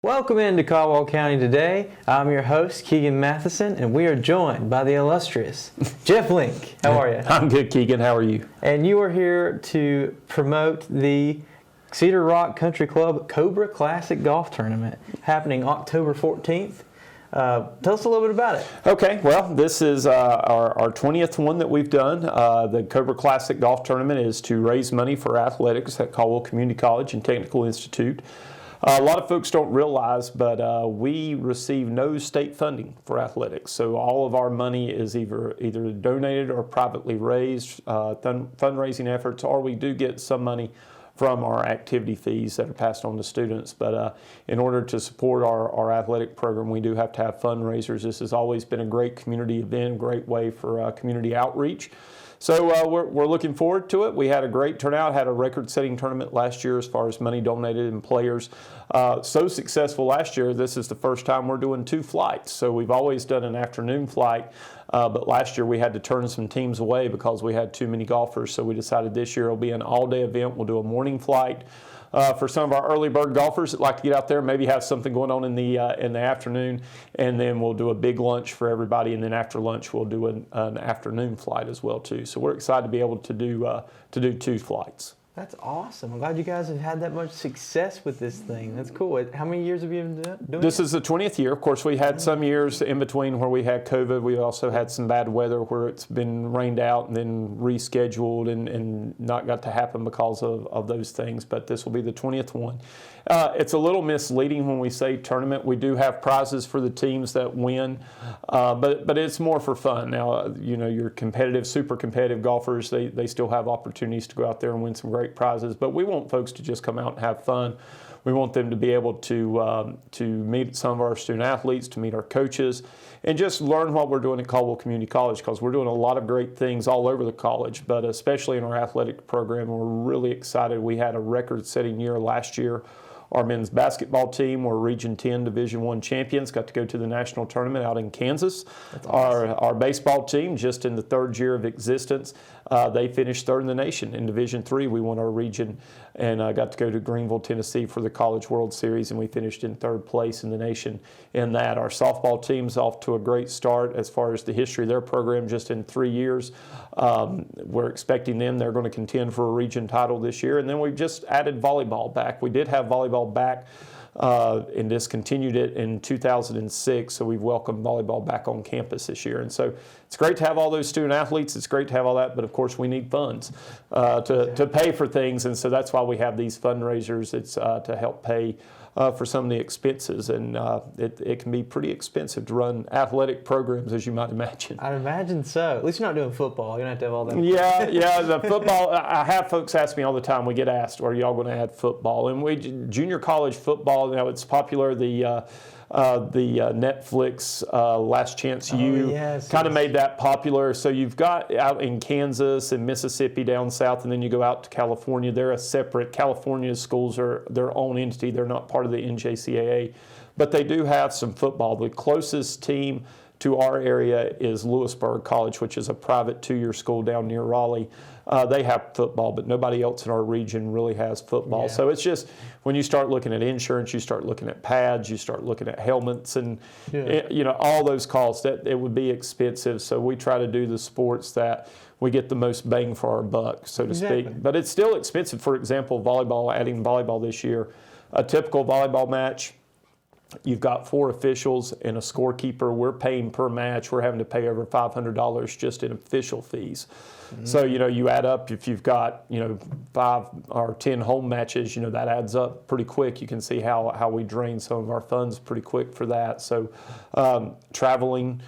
Welcome into Caldwell County today. I'm your host, Keegan Matheson, and we are joined by the illustrious Jeff Link. How are you? I'm good, Keegan. How are you? And you are here to promote the Cedar Rock Country Club Cobra Classic Golf Tournament happening October 14th. Tell us a little bit about it. Okay, well, this is our 20th one that we've done. The Cobra Classic Golf Tournament is to raise money for athletics at Caldwell Community College and Technical Institute. A lot of folks don't realize, but we receive no state funding for athletics. So all of our money is either donated or privately raised, fundraising efforts, or we do get some money from our activity fees that are passed on to students. But in order to support our athletic program, we do have to have fundraisers. This has always been a great community event, great way for community outreach. So we're looking forward to it. We had a great turnout, had a record-setting tournament last year as far as money donated and players. So successful last year, this is the first time we're doing 2 flights. So we've always done an afternoon flight, but last year we had to turn some teams away because we had too many golfers. So we decided this year it'll be an all-day event. We'll do a morning flight. For some of our early bird golfers that like to get out there, maybe have something going on in the afternoon, and then we'll do a big lunch for everybody, and then after lunch we'll do an afternoon flight as well too. So we're excited to be able to do 2 flights. That's awesome. I'm glad you guys have had that much success with this thing. That's cool. How many years have you been doing This is the 20th year. Of course, we had some years in between where we had COVID. We also had some bad weather where it's been rained out and then rescheduled and not got to happen because of those things. But this will be the 20th one. It's a little misleading when we say tournament. We do have prizes for the teams that win, but it's more for fun. Now, your competitive, super competitive golfers, they still have opportunities to go out there and win some great prizes, but we want folks to just come out and have fun. We want them to be able to meet some of our student athletes, to meet our coaches, and just learn what we're doing at Caldwell Community College, because we're doing a lot of great things all over the college, but especially in our athletic program. We're really excited. We had a record-setting year last year. Our men's basketball team were Region 10 Division I champions, got to go to the national tournament out in Kansas. That's awesome. Our baseball team, just in the 3rd year of existence, they finished 3rd in the nation. In Division III, we won our region and got to go to Greenville, Tennessee for the College World Series, and we finished in 3rd place in the nation in that. Our softball team's off to a great start as far as the history of their program just in 3 years. We're expecting them. They're going to contend for a region title this year. And then we've just added volleyball back. We did have volleyball back and discontinued it in 2006, so we've welcomed volleyball back on campus this year. And so it's great to have all those student athletes. It's great to have all that, but of course we need funds to pay for things, and so that's why we have these fundraisers. It's to help pay for some of the expenses, and it can be pretty expensive to run athletic programs, as you might imagine. I'd imagine so. At least you're not doing football. You don't have to have all that. Yeah, the football. I have folks ask me all the time. We get asked, "Are y'all going to add football?" And junior college football. Now it's popular. The Netflix Last Chance U kind of made that popular. So you've got out in Kansas and Mississippi down south, and then you go out to California. They're a separate. California schools are their own entity. They're not part of the NJCAA, but they do have some football. The closest team to our area is Lewisburg College, which is a private 2-year school down near Raleigh. They have football, but nobody else in our region really has football. Yeah. So it's just, when you start looking at insurance, you start looking at pads, you start looking at helmets, and all those costs, that it would be expensive. So we try to do the sports that we get the most bang for our buck, so to speak. But it's still expensive. For example, volleyball, adding volleyball this year, a typical volleyball match, you've got 4 officials and a scorekeeper. We're paying per match. We're having to pay over $500 just in official fees. Mm-hmm. So, you add up, if you've got, 5 or 10 home matches, that adds up pretty quick. You can see how we drain some of our funds pretty quick for that. So traveling,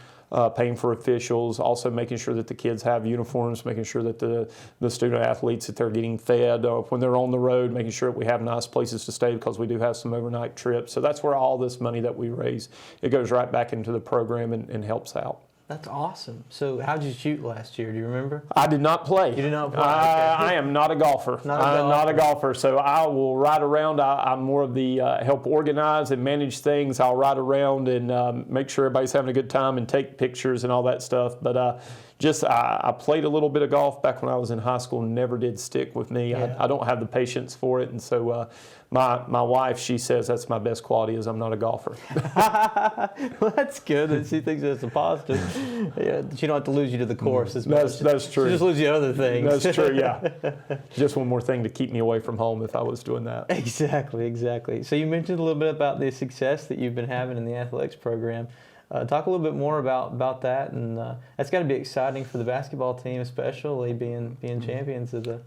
paying for officials, also making sure that the kids have uniforms, making sure that the student athletes, that they're getting fed when they're on the road, making sure that we have nice places to stay, because we do have some overnight trips. So that's where all this money that we raise, it goes right back into the program and helps out. That's awesome. So how'd you shoot last year? Do you remember? I did not play. You did not play? I am not a golfer. Not a golfer. So I will ride around. I'm more of the help organize and manage things. I'll ride around and make sure everybody's having a good time and take pictures and all that stuff. But I played a little bit of golf back when I was in high school, never did stick with me. Yeah. I don't have the patience for it. And so my wife, she says that's my best quality is I'm not a golfer. Well, that's good that she thinks that's a positive. Yeah, she don't have to lose you to the course as much. That's true. She just lose you to other things. That's true, yeah. Just one more thing to keep me away from home if I was doing that. Exactly. So you mentioned a little bit about the success that you've been having in the athletics program. Talk a little bit more about that, and that's got to be exciting for the basketball team, especially being champions of the.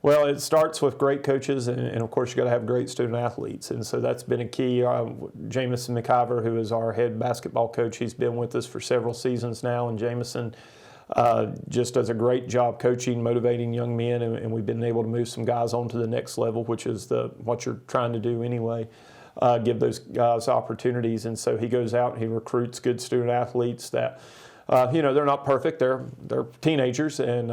Well, it starts with great coaches, and of course, you got to have great student athletes, and so that's been a key. Jamison McIver, who is our head basketball coach, he's been with us for several seasons now, and Jamison just does a great job coaching, motivating young men, and we've been able to move some guys on to the next level, which is what you're trying to do anyway. Give those guys opportunities, and so he goes out and he recruits good student athletes that. They're not perfect. They're teenagers, and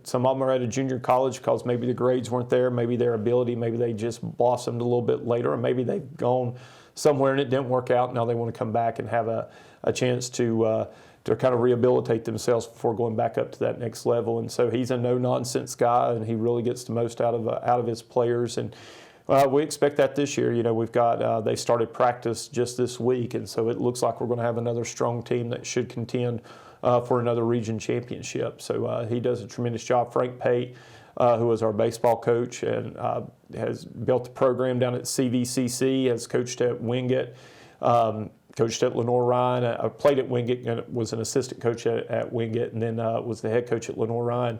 some of them are at a junior college because maybe the grades weren't there, maybe their ability, maybe they just blossomed a little bit later, or maybe they've gone somewhere and it didn't work out. Now they want to come back and have a chance to kind of rehabilitate themselves before going back up to that next level. And so he's a no-nonsense guy, and he really gets the most out of his players. And we expect that this year. We've got they started practice just this week, and so it looks like we're going to have another strong team that should contend for another region championship. So he does a tremendous job. Frank Pate, who is our baseball coach and has built the program down at CVCC, has coached at Wingate, coached at Lenore-Ryan. I played at Wingate and was an assistant coach at Wingate, and then was the head coach at Lenore-Ryan.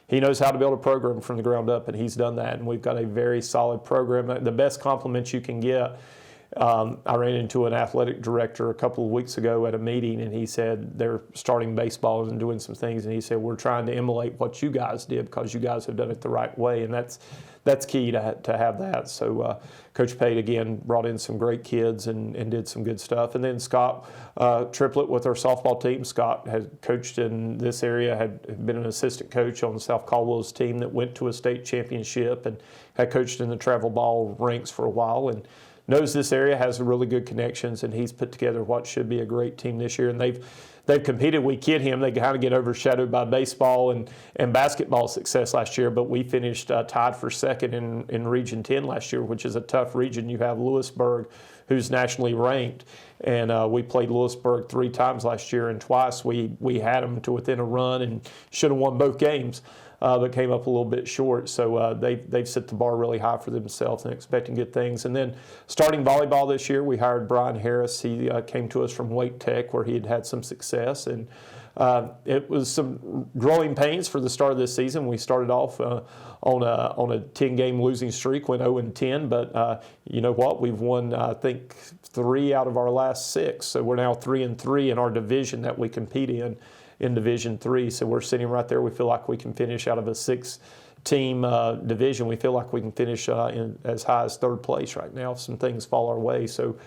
He knows how to build a program from the ground up, and he's done that. And we've got a very solid program. The best compliment you can get, I ran into an athletic director a couple of weeks ago at a meeting, and he said they're starting baseball and doing some things. And he said, we're trying to emulate what you guys did because you guys have done it the right way. And that's key to have that. So Coach Pate, again, brought in some great kids and did some good stuff. And then Scott Triplett with our softball team. Scott has coached in this area, had been an assistant coach on the South Caldwell's team that went to a state championship and had coached in the travel ball ranks for a while and knows this area, has really good connections, and he's put together what should be a great team this year. And they've competed. We kid him. They kind of get overshadowed by baseball and basketball success last year, but we finished tied for second in Region 10 last year, which is a tough region. You have Lewisburg, who's nationally ranked, and we played Lewisburg 3 times last year, and twice we had them to within a run and should have won both games. But came up a little bit short. So they've set the bar really high for themselves and expecting good things. And then starting volleyball this year, we hired Brian Harris. He came to us from Wake Tech, where he had some success. And it was some growing pains for the start of this season. We started off on a 10-game losing streak, went 0-10. But you know what? We've won, I think, 3 out of our last 6. So we're now 3-3 in our division that we compete in Division 3, so we're sitting right there. We feel like we can finish out of a 6-team division. We feel like we can finish in as high as 3rd place right now if some things fall our way. So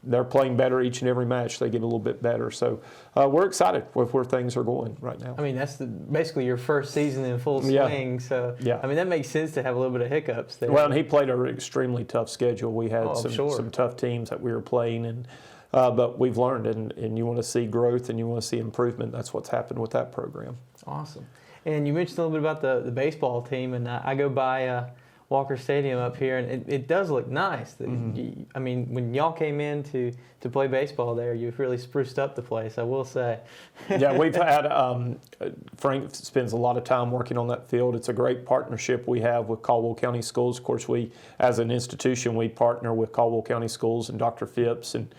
they're playing better each and every match. They get a little bit better. So we're excited with where things are going right now. I mean, that's basically your first season in full swing. Yeah. So, yeah. I mean, that makes sense to have a little bit of hiccups there. Well, and he played an extremely tough schedule. We had some tough teams that we were playing, and but we've learned, and you want to see growth and you want to see improvement. That's what's happened with that program. Awesome. And you mentioned a little bit about the baseball team, and I go by Walker Stadium up here, and it does look nice. Mm-hmm. I mean, when y'all came in to play baseball there, you've really spruced up the place, I will say. Yeah, we've had Frank spends a lot of time working on that field. It's a great partnership we have with Caldwell County Schools. Of course, we, as an institution, we partner with Caldwell County Schools and Dr. Phipps and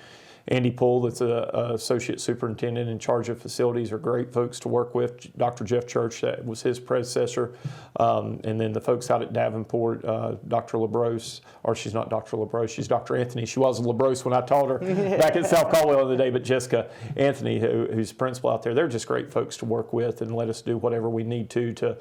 Andy Poole, that's an associate superintendent in charge of facilities, are great folks to work with. Dr. Jeff Church, that was his predecessor. And then the folks out at Davenport, Dr. LaBrose, or she's not Dr. LaBrose, she's Dr. Anthony. She was LaBrose when I taught her back at South Caldwell the other day, but Jessica Anthony, who's principal out there, they're just great folks to work with and let us do whatever we need to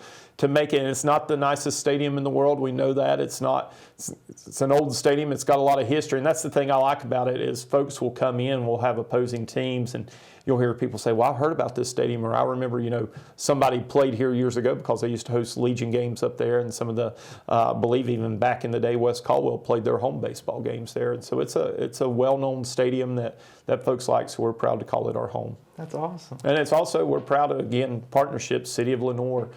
make it. And it's not the nicest stadium in the world. We know that. It's an old stadium. It's got a lot of history. And that's the thing I like about it is folks will come come in, we'll have opposing teams, and you'll hear people say, well, I heard about this stadium, or I remember, somebody played here years ago because they used to host Legion games up there, and some of the, I believe even back in the day, West Caldwell played their home baseball games there. And so it's a well-known stadium that folks like, so we're proud to call it our home. That's awesome. And it's also, we're proud of, again, partnerships, City of Lenoir,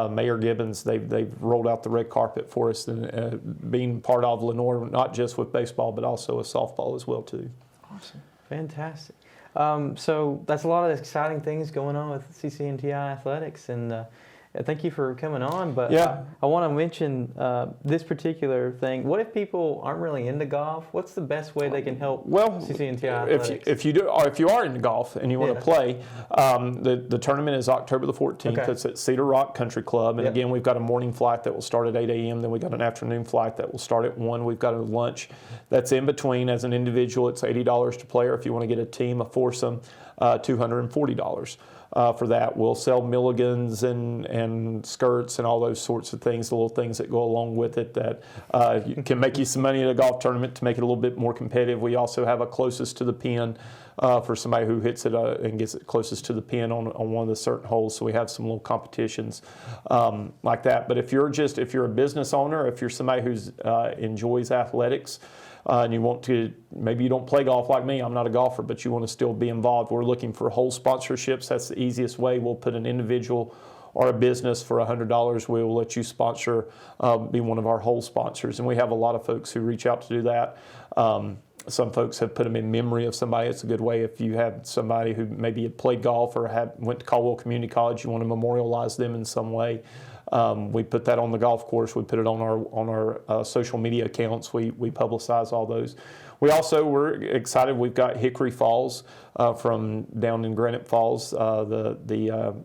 Mayor Gibbons, they've rolled out the red carpet for us, and being part of Lenoir, not just with baseball, but also with softball as well, too. Awesome. Fantastic. So that's a lot of exciting things going on with CCNTI Athletics, and thank you for coming on. But yeah. I want to mention this particular thing. What if people aren't really into golf? What's the best way they can help CCNTI Athletics? If you are into golf and you want to play, the tournament is October the 14th. Okay. It's at Cedar Rock Country Club. And again, we've got a morning flight that will start at 8 a.m. Then we've got an afternoon flight that will start at 1. We've got a lunch that's in between. As an individual, it's $80 to play, or if you want to get a team, a foursome, $240. For that. We'll sell milligans and skirts and all those sorts of things, the little things that go along with it that can make you some money at a golf tournament to make it a little bit more competitive. We also have a closest to the pin for somebody who hits it and gets it closest to the pin on one of the certain holes. So we have some little competitions like that. But if you're a business owner, if you're somebody who enjoys athletics, and you want to, maybe you don't play golf like me, I'm not a golfer, but you want to still be involved, we're looking for hole sponsorships. That's the easiest way. We'll put an individual or a business for $100. We will let you sponsor, be one of our hole sponsors. And we have a lot of folks who reach out to do that. Some folks have put them in memory of somebody. It's a good way if you have somebody who maybe had played golf or went to Caldwell Community College, you want to memorialize them in some way. We put that on the golf course. We put it on our social media accounts. We publicize all those. We're excited. We've got Hickory Falls from down in Granite Falls, the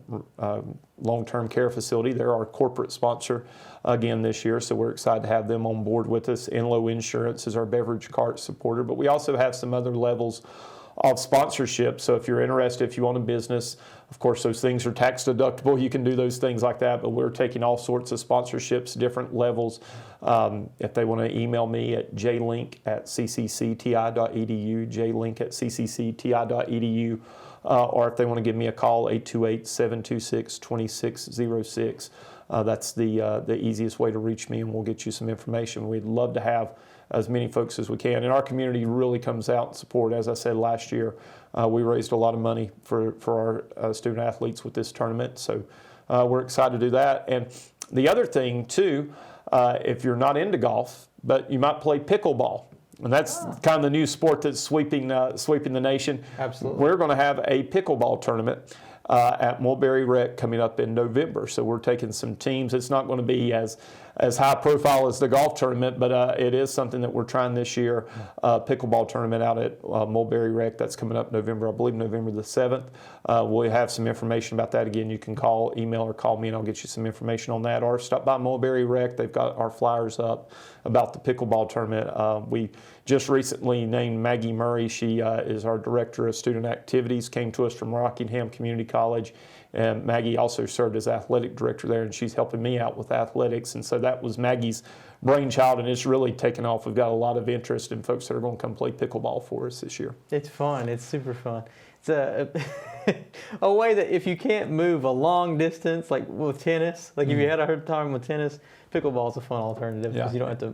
long-term care facility. They're our corporate sponsor again this year, so we're excited to have them on board with us. Enloe Insurance is our beverage cart supporter, but we also have some other levels of sponsorship. So if you're interested, if you own a business, of course those things are tax deductible. You can do those things like that, but we're taking all sorts of sponsorships, different levels. If they want to email me at jlink@cccti.edu, jlink@cccti.edu, or if they want to give me a call, 828-726-2606. That's the easiest way to reach me, and we'll get you some information. We'd love to have as many folks as we can. And our community really comes out and support. As I said last year, we raised a lot of money for our student athletes with this tournament. So we're excited to do that. And the other thing too, if you're not into golf, but you might play pickleball. And that's kind of the new sport that's sweeping the nation. Absolutely. We're going to have a pickleball tournament at Mulberry Rec coming up in November. So we're taking some teams. It's not going to be as high profile as the golf tournament, but it is something that we're trying this year. Pickleball tournament out at Mulberry Rec. That's coming up November, I believe November the 7th. We'll have some information about that. Again, you can email or call me, and I'll get you some information on that. Or stop by Mulberry Rec. They've got our flyers up about the pickleball tournament. We just recently named Maggie Murray. She is our Director of Student Activities, came to us from Rockingham Community College. And Maggie also served as athletic director there, and she's helping me out with athletics. And so that was Maggie's brainchild, and it's really taken off. We've got a lot of interest in folks that are going to come play pickleball for us this year. It's fun. It's super fun. It's a way that if you can't move a long distance, like with tennis, like if you had a hard time with tennis, pickleball is a fun alternative because you don't have to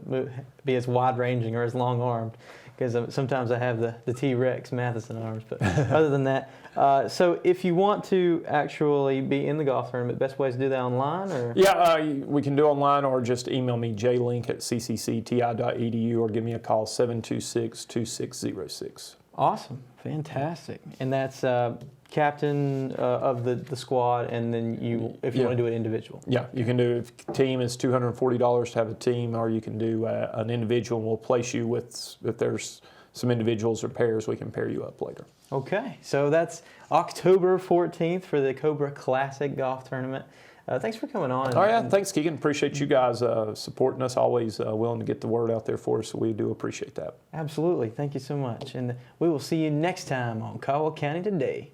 be as wide-ranging or as long-armed. Because sometimes I have the T-Rex Matheson arms, but other than that. So if you want to actually be in the golf tournament, best way is to do that online? Or? Yeah, we can do online, or just email me, jlink@cccti.edu, or give me a call, 726-2606. Awesome. Fantastic. And that's captain of the squad, and then if you want to do it individual. Yeah, you can do, if team is $240 to have a team, or you can do an individual, and we'll place you with, if there's some individuals or pairs, we can pair you up later. Okay, so that's October 14th for the Cobra Classic Golf Tournament. Thanks for coming on. Thanks, Keegan. Appreciate you guys supporting us, always willing to get the word out there for us, so we do appreciate that. Absolutely. Thank you so much. And we will see you next time on Caldwell County Today.